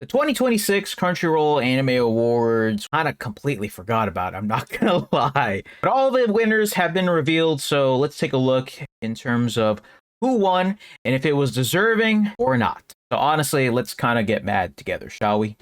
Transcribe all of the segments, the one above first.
The 2026 Crunchyroll Anime Awards, kind of completely forgot about it, I'm not gonna lie. But all the winners have been revealed, so let's take a look in terms of who won and if it was deserving or not. So honestly, let's kind of get mad together, shall we?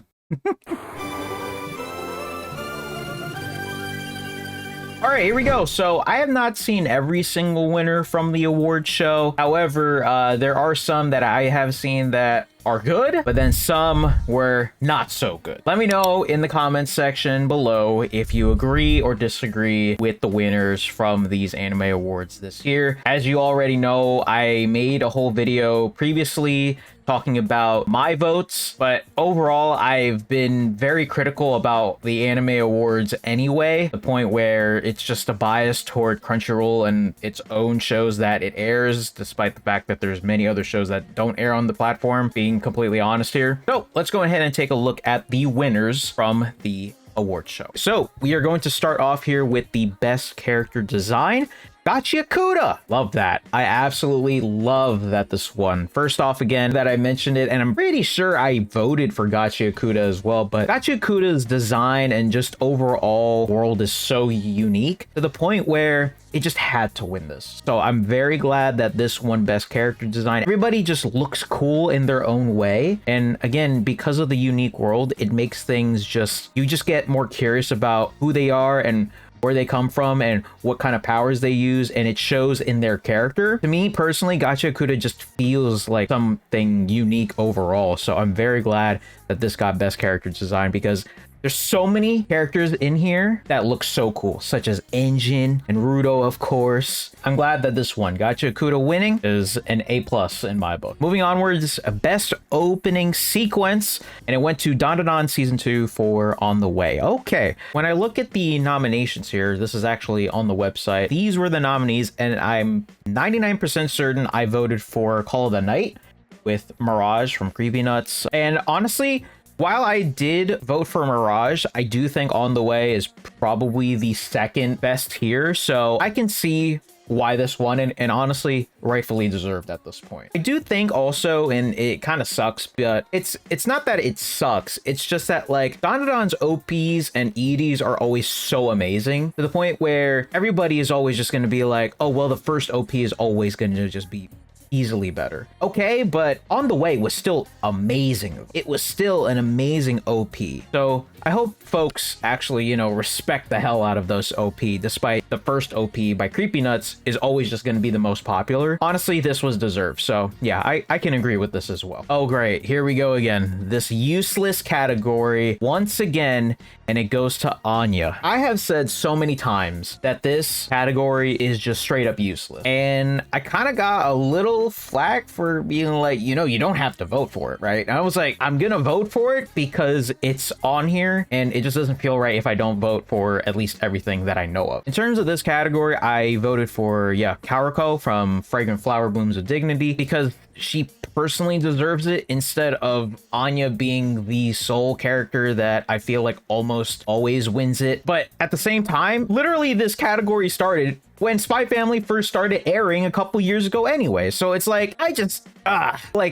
All right, here we go. So I have not seen every single winner from the award show. However, there are some that I have seen that are good, but then some were not so good. Let me know in the comments section below if you agree or disagree with the winners from these anime awards this year. As you already know, I made a whole video previously talking about my votes, but overall I've been very critical about the anime awards anyway, the point where it's just a bias toward Crunchyroll and its own shows that it airs, despite the fact that there's many other shows that don't air on the platform, being completely honest here. So let's go ahead and take a look at the winners from the award show. So we are going to start off here with the best character design. Gachiakuda! Love that. I absolutely love that this won. First off, again, that I mentioned it, and I'm pretty sure I voted for Gachiakuda as well, but Gachiakuda's design and just overall world is so unique to the point where it just had to win this. So I'm very glad that this won best character design. Everybody just looks cool in their own way. And again, because of the unique world, it makes things you just get more curious about who they are and where they come from and what kind of powers they use, and it shows in their character. To me personally, Gachiakuda just feels like something unique overall, so I'm very glad that this got best character design because there's so many characters in here that look so cool, such as Engine and Rudo, of course. I'm glad that this one, Gachiakuda winning, is an A+ in my book. Moving onwards, best opening sequence, and it went to Dandadan Season 2 for On the Way. Okay, when I look at the nominations here, this is actually on the website. These were the nominees, and I'm 99% certain I voted for Call of the Night with Mirage from Creepy Nuts. And honestly, while I did vote for Mirage, I do think On the Way is probably the second best here. So I can see why this won, and honestly rightfully deserved at this point. I do think also, and it kind of sucks, but it's not that it sucks, it's just that like Dandadan's OPs and EDs are always so amazing to the point where everybody is always just going to be like, oh well, the first OP is always going to just be easily better. Okay, but On the Way was still amazing. It was still an amazing OP. So I hope folks actually, respect the hell out of those OP, despite the first OP by Creepy Nuts is always just going to be the most popular. Honestly, this was deserved. So yeah, I can agree with this as well. Oh, great. Here we go again. This useless category once again, and it goes to Anya. I have said so many times that this category is just straight up useless. And I kind of got a little flack for being like, you don't have to vote for it, right? And I was like, I'm going to vote for it because it's on here, and it just doesn't feel right if I don't vote for at least everything that I know of. In terms of this category, I voted for, Karuko from Fragrant Flower Blooms of Dignity because she personally deserves it instead of Anya being the sole character that I feel like almost always wins it. But at the same time, literally this category started when Spy Family first started airing a couple years ago anyway. So it's like,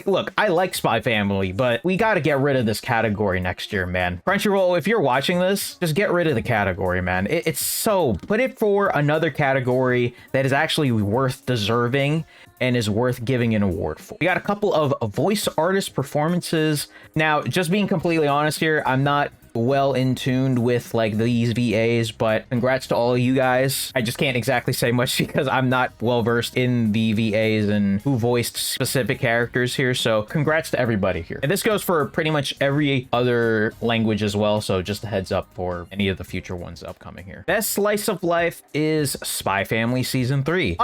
look, I like Spy Family, but we got to get rid of this category next year, man. Crunchyroll, if you're watching this, just get rid of the category, man. It's so, put it for another category that is actually worth deserving and is worth giving an award for. We got a couple of voice artist performances. Now, just being completely honest here, I'm not well in tuned with like these VAs, but congrats to all of you guys. I just can't exactly say much because I'm not well versed in the VAs and who voiced specific characters here, so congrats to everybody here. And this goes for pretty much every other language as well, so just a heads up for any of the future ones upcoming here. Best slice of life is Spy Family Season 3.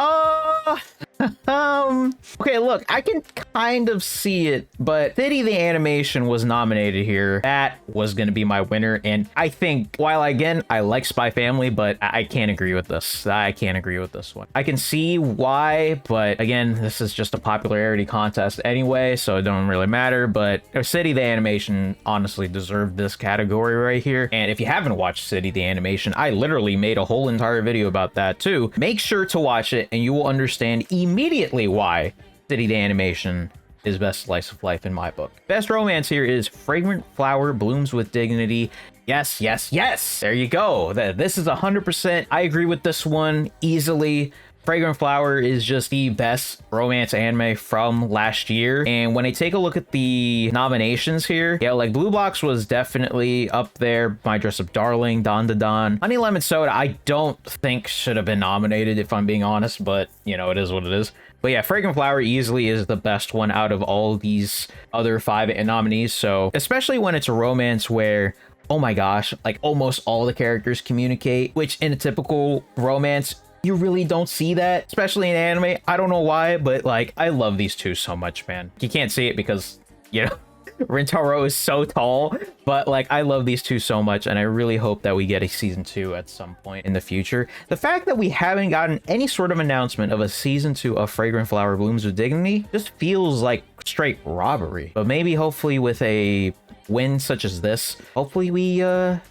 Okay, look, I can kind of see it, but City the Animation was nominated here. That was going to be my winner, and I think, while again, I like Spy Family, but I can't agree with this. I can't agree with this one. I can see why, but again, this is just a popularity contest anyway, so it don't really matter, but City the Animation honestly deserved this category right here. And if you haven't watched City the Animation, I literally made a whole entire video about that too. Make sure to watch it, and you will understand immediately why City the Animation is best slice of life in my book. Best romance here is Fragrant Flower Blooms with Dignity. Yes, yes, yes. There you go. This is 100%. I agree with this one easily. Fragrant Flower is just the best romance anime from last year. And when I take a look at the nominations here, yeah, like Blue Blocks was definitely up there. My Dress Up Darling, Don Da Don. Honey Lemon Soda, I don't think should have been nominated if I'm being honest, but you know, it is what it is. But yeah, Fragrant Flower easily is the best one out of all these other 5 nominees. So especially when it's a romance where, oh my gosh, like almost all the characters communicate, which in a typical romance, you really don't see that, especially in anime. I don't know why, but like, I love these two so much, man. You can't see it because, you know, Rintaro is so tall, but like, I love these two so much, and I really hope that we get a season 2 at some point in the future. The fact that we haven't gotten any sort of announcement of a season 2 of Fragrant Flower Blooms with Dignity just feels like straight robbery. But maybe hopefully with a win such as this, hopefully we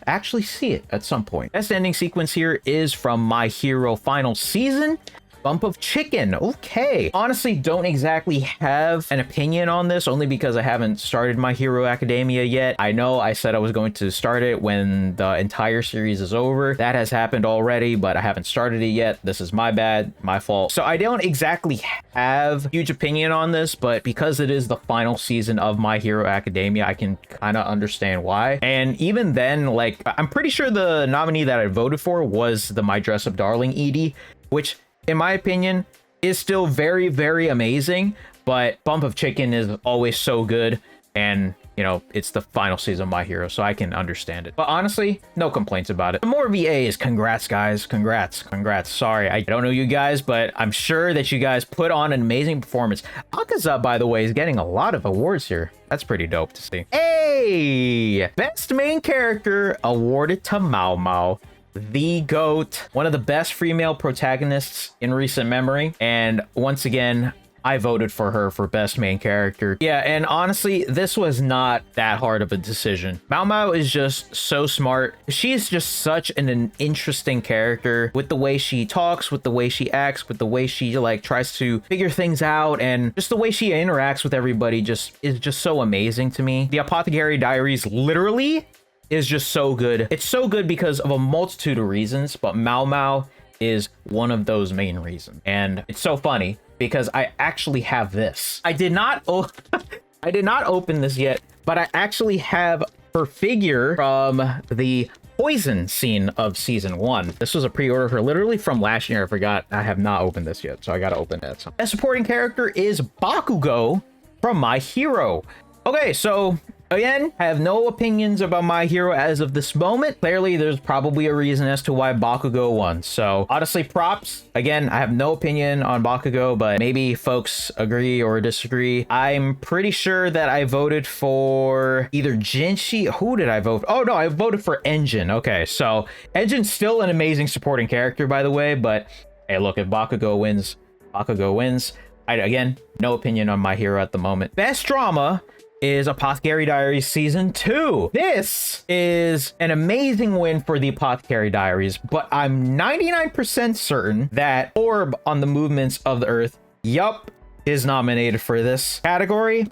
actually see it at some point. Best ending sequence here is from My Hero final season, Bump of Chicken. Okay, honestly don't exactly have an opinion on this, only because I haven't started My Hero Academia yet. I know I said I was going to start it when the entire series is over. That has happened already, but I haven't started it yet. This is my bad, my fault. So I don't exactly have huge opinion on this, but because it is the final season of My Hero Academia, I can kind of understand why. And even then, like, I'm pretty sure the nominee that I voted for was the My Dress Up Darling ED, which in my opinion is still very, very amazing, but Bump of Chicken is always so good, and you know, it's the final season of My Hero, so I can understand it. But honestly, no complaints about it. The more VAs, congrats guys, congrats. Sorry, I don't know you guys, but I'm sure that you guys put on an amazing performance. Akaza, by the way, is getting a lot of awards here. That's pretty dope to see. Hey, best main character awarded to Mao Mao, the GOAT, one of the best female protagonists in recent memory. And once again, I voted for her for best main character. Yeah, and honestly, this was not that hard of a decision. Mao Mao is just so smart. She's just such an interesting character, with the way she talks, with the way she acts, with the way she like tries to figure things out, and just the way she interacts with everybody just is just so amazing to me. The Apothecary Diaries literally is just so good. It's so good because of a multitude of reasons, but Mao Mao is one of those main reasons. And it's so funny because I actually have this. I did not open this yet, but I actually have her figure from the poison scene of season 1. This was a pre-order for literally from last year. I forgot. I have not opened this yet, so I gotta open that. Best supporting character is Bakugo from My Hero. Okay, so again, I have no opinions about My Hero as of this moment. Clearly, there's probably a reason as to why Bakugo won. So honestly, props. Again, I have no opinion on Bakugo, but maybe folks agree or disagree. I'm pretty sure that I voted for either Jinshi. Who did I vote for? Oh no, I voted for Engine. Okay, so Engine's still an amazing supporting character, by the way, but hey, look, if Bakugo wins, Bakugo wins. Again, no opinion on My Hero at the moment. Best drama is Apothecary Diaries Season 2. This is an amazing win for the Apothecary Diaries, but I'm 99% certain that Orb on the Movements of the Earth, yup, is nominated for this category.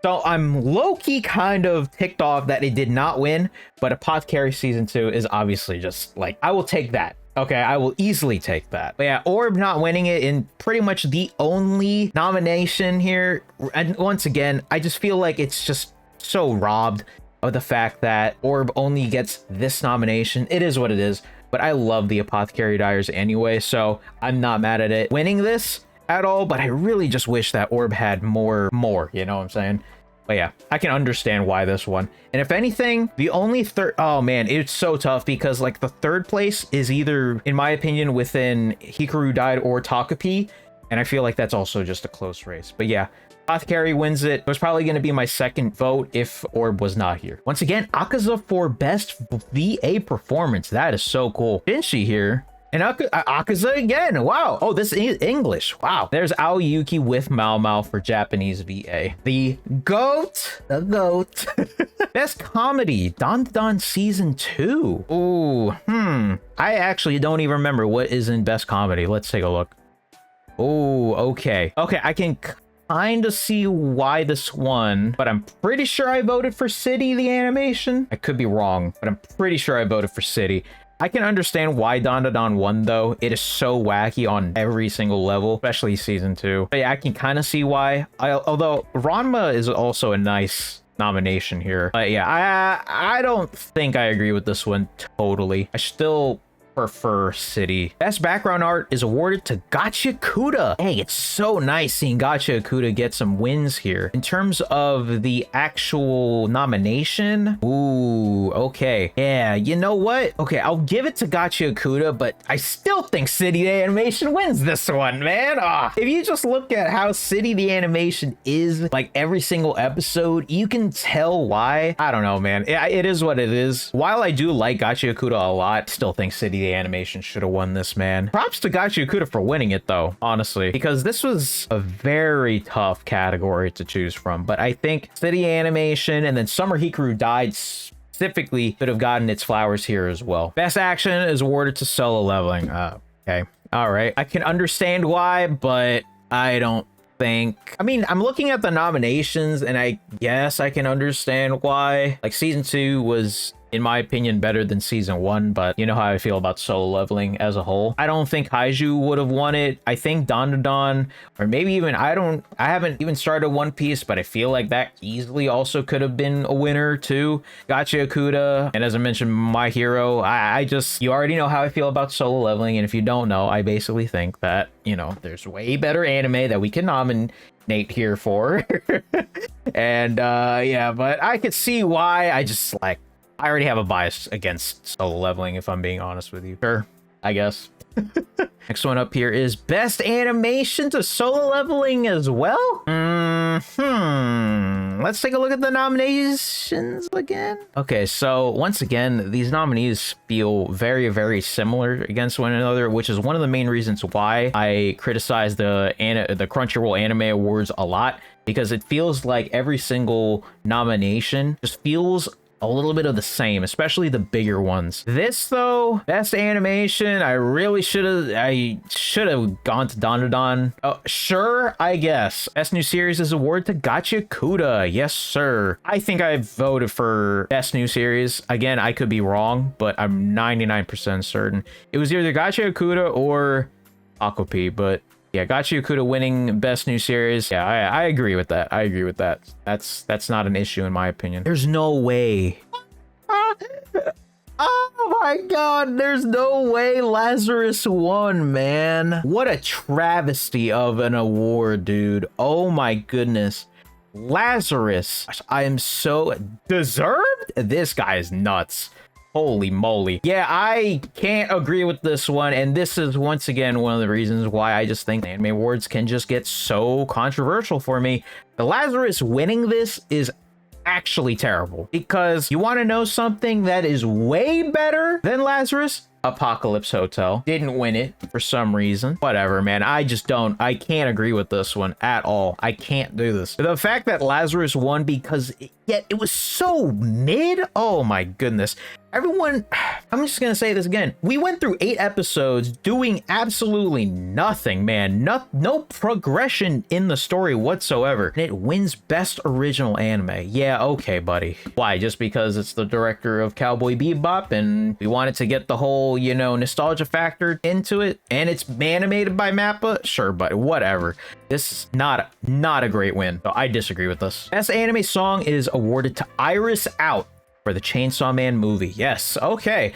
So I'm low-key kind of ticked off that it did not win, but Apothecary Season 2 is obviously just like, I will take that. Okay, I will easily take that. But yeah, Orb not winning it in pretty much the only nomination here. And once again, I just feel like it's just so robbed of the fact that Orb only gets this nomination. It is what it is, but I love the Apothecary Diaries anyway, so I'm not mad at it winning this at all, but I really just wish that Orb had more, you know what I'm saying? But yeah, I can understand why this one. And if anything, the only third, oh man, it's so tough because like the third place is either, in my opinion, within Hikaru Died or Takapi. And I feel like that's also just a close race. But yeah, Apothecary wins it. It was probably going to be my second vote if Orb was not here. Once again, Akaza for best VA performance. That is so cool. Jinshi here. And Akaza again. Wow. Oh, this is English. Wow. There's Aoyuki with Mao Mao for Japanese VA. The GOAT. The GOAT. Best comedy. Don Don Season 2. Ooh. I actually don't even remember what is in best comedy. Let's take a look. Oh, okay. Okay, I can kind of see why this won, but I'm pretty sure I voted for City, the animation. I could be wrong, but I'm pretty sure I voted for City. I can understand why Don won, though. It is so wacky on every single level, especially season 2. But yeah, I can kind of see why. Although Ranma is also a nice nomination here. But yeah, I don't think I agree with this one totally. I still prefer City. Best background art is awarded to Gacha Kuda. Hey, it's so nice seeing Gacha Kuda get some wins here. In terms of the actual nomination, ooh, okay. Yeah, you know what? Okay, I'll give it to Gacha Kuda, but I still think City the Animation wins this one, man. If you just look at how City the Animation is, like every single episode, you can tell why. I don't know, man. It is what it is. While I do like Gacha Kuda a lot, still think City the Animation should have won this, man. Props to Gachi Okuda for winning it, though, honestly, because this was a very tough category to choose from. But I think City Animation and then Summer Hikaru Died specifically could have gotten its flowers here as well. Best Action is awarded to Solo Leveling. Okay. All right. I can understand why, but I don't think... I mean, I'm looking at the nominations, and I guess I can understand why. Like, Season 2 was, in my opinion, better than Season 1, but you know how I feel about Solo Leveling as a whole. I don't think Kaiju would have won it. I think Don, or maybe even, I haven't even started One Piece, but I feel like that easily also could have been a winner too. Gacha Okuda, and as I mentioned, My Hero. I just, you already know how I feel about Solo Leveling, and if you don't know, I basically think that, you know, there's way better anime that we can nominate here for. And yeah, but I could see why. I already have a bias against Solo Leveling, if I'm being honest with you. Sure, I guess. Next one up here is Best Animation to Solo Leveling as well. Let's take a look at the nominations again. Okay, so once again, these nominees feel very, very similar against one another, which is one of the main reasons why I criticize the Crunchyroll Anime Awards a lot, because it feels like every single nomination just feels a little bit of the same, especially the bigger ones. This though, Best Animation, I should have gone to Don. Oh, sure, I guess. Best New Series is awarded to Gacha Kuda. Yes, sir. I think I voted for Best New Series. Again, I could be wrong, but I'm 99% certain. It was either Gacha Kuda or Aquapi, but yeah, Gachi Okuda winning Best New Series. Yeah, I agree with that. I agree with that. That's not an issue in my opinion. There's no way. Oh my god, there's no way Lazarus won, man. What a travesty of an award, dude. Oh my goodness. Lazarus. I am so deserved. This guy is nuts. Holy moly. Yeah, I can't agree with this one, and this is once again one of the reasons why I just think the Anime Awards can just get so controversial for me. The Lazarus winning this is actually terrible, because you want to know something that is way better than Lazarus? Apocalypse Hotel didn't win it for some reason. Whatever, man. I can't agree with this one at all. I can't do this. The fact that Lazarus won because yet it was so mid. Oh my goodness. Everyone, I'm just gonna say this again. We went through 8 episodes doing absolutely nothing, man. No progression in the story whatsoever. And it wins Best Original Anime. Yeah, okay, buddy. Why? Just because it's the director of Cowboy Bebop and we wanted to get the whole, you know, nostalgia factor into it, and it's animated by Mappa? Sure, but whatever. This is not a great win. So I disagree with this. Best Anime Song is awarded to Iris Out for the Chainsaw Man movie. Yes, okay.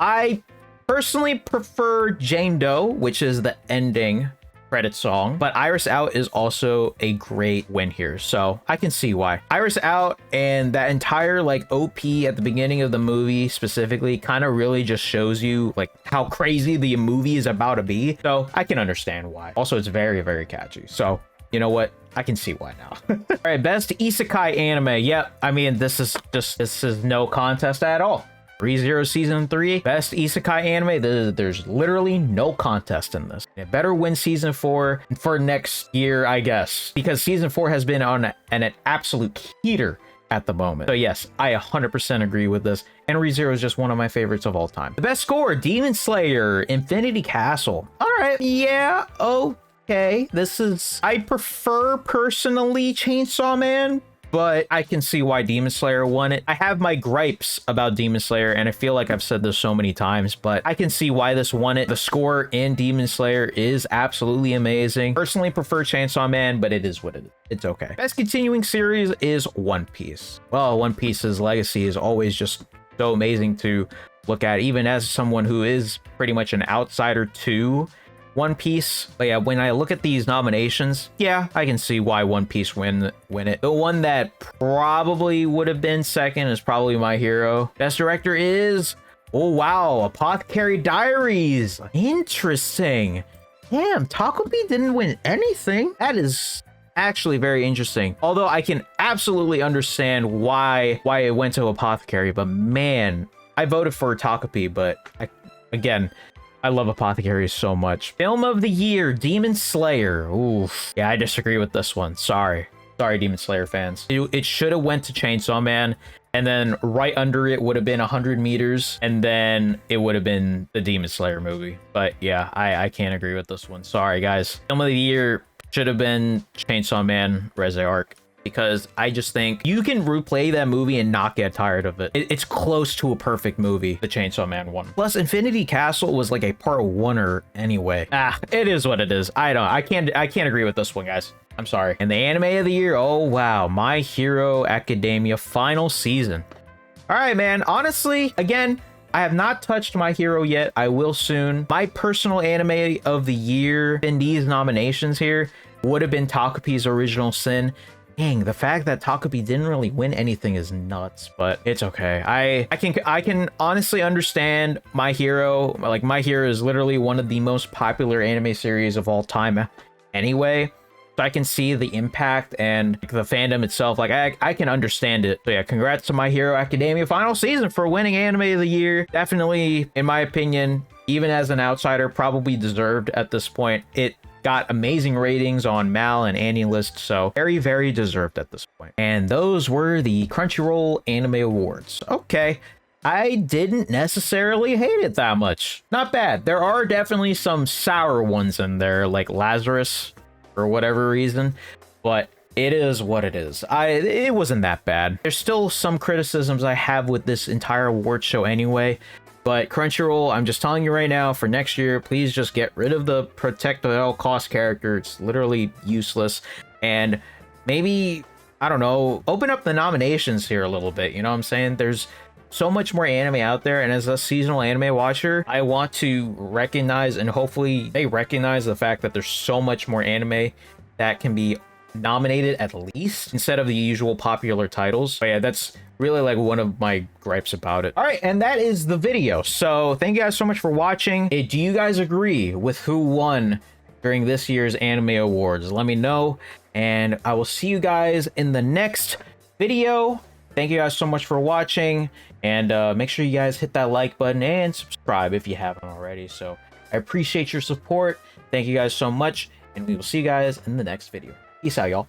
I personally prefer Jane Doe, which is the ending credit song, but Iris Out is also a great win here, so I can see why. Iris Out and that entire like OP at the beginning of the movie specifically kind of really just shows you like how crazy the movie is about to be, so I can understand why. Also, it's very, very catchy, so you know what? I can see why now. All right, Best Isekai Anime. Yep, I mean, this is no contest at all. ReZero Season 3, Best Isekai Anime. There's literally no contest in this. It better win Season 4 for next year, I guess, because Season 4 has been on an absolute heater at the moment. So yes, I 100% agree with this. And ReZero is just one of my favorites of all time. The best score, Demon Slayer, Infinity Castle. All right, yeah, okay, I prefer personally Chainsaw Man, but I can see why Demon Slayer won it. I have my gripes about Demon Slayer, and I feel like I've said this so many times, but I can see why this won it. The score in Demon Slayer is absolutely amazing. Personally prefer Chainsaw Man, but it is what it is. It's okay. Best continuing series is One Piece. Well, One Piece's legacy is always just so amazing to look at, even as someone who is pretty much an outsider to One Piece. But yeah, when I look at these nominations, yeah, I can see why One Piece win it. The one that probably would have been second is probably My Hero. Best director is, oh wow, Apothecary Diaries. Interesting. Damn, Takobi didn't win anything. That is actually very interesting. Although I can absolutely understand why it went to Apothecary, but man, I voted for Takobi, but again, I love Apothecary so much. Film of the year, Demon Slayer. Oof. Yeah, I disagree with this one. Sorry, Demon Slayer fans. It should have went to Chainsaw Man, and then right under it would have been 100 meters, and then it would have been the Demon Slayer movie. But yeah, I can't agree with this one. Sorry, guys. Film of the year should have been Chainsaw Man, Res Arc, because I just think you can replay that movie and not get tired of it. It's close to a perfect movie, the Chainsaw Man one. Plus, Infinity Castle was like a part oneer anyway. It is what it is. I can't agree with this one, guys. I'm sorry. And the anime of the year, oh wow, My Hero Academia final season. All right, man. Honestly, again, I have not touched My Hero yet. I will soon. My personal anime of the year in these nominations here would have been Takopi's Original Sin. Dang, the fact that Takopi didn't really win anything is nuts, but it's okay. I can honestly understand My Hero. Like, My Hero is literally one of the most popular anime series of all time anyway. So I can see the impact and the fandom itself. Like, I can understand it. So yeah, congrats to My Hero Academia final season for winning anime of the year. Definitely, in my opinion, even as an outsider, probably deserved at this point. It got amazing ratings on Mal and AniList, so very, very deserved at this point. And those were the Crunchyroll Anime Awards. Okay, I didn't necessarily hate it that much. Not bad. There are definitely some sour ones in there, like Lazarus, for whatever reason, but it is what it is. It wasn't that bad. There's still some criticisms I have with this entire award show anyway. But Crunchyroll, I'm just telling you right now, for next year, please just get rid of the protect at all cost character. It's literally useless. And maybe, I don't know, open up the nominations here a little bit. You know what I'm saying? There's so much more anime out there. And as a seasonal anime watcher, I want to recognize, and hopefully they recognize the fact that there's so much more anime that can be nominated at least instead of the usual popular titles. But yeah, that's really like one of my gripes about it. All right, and that is the video. So thank you guys so much for watching. Hey, do you guys agree with who won during this year's anime awards? Let me know, and I will see you guys in the next video. Thank you guys so much for watching, and make sure you guys hit that like button and subscribe if you haven't already. So I appreciate your support. Thank you guys so much, and we will see you guys in the next video. Peace out, y'all.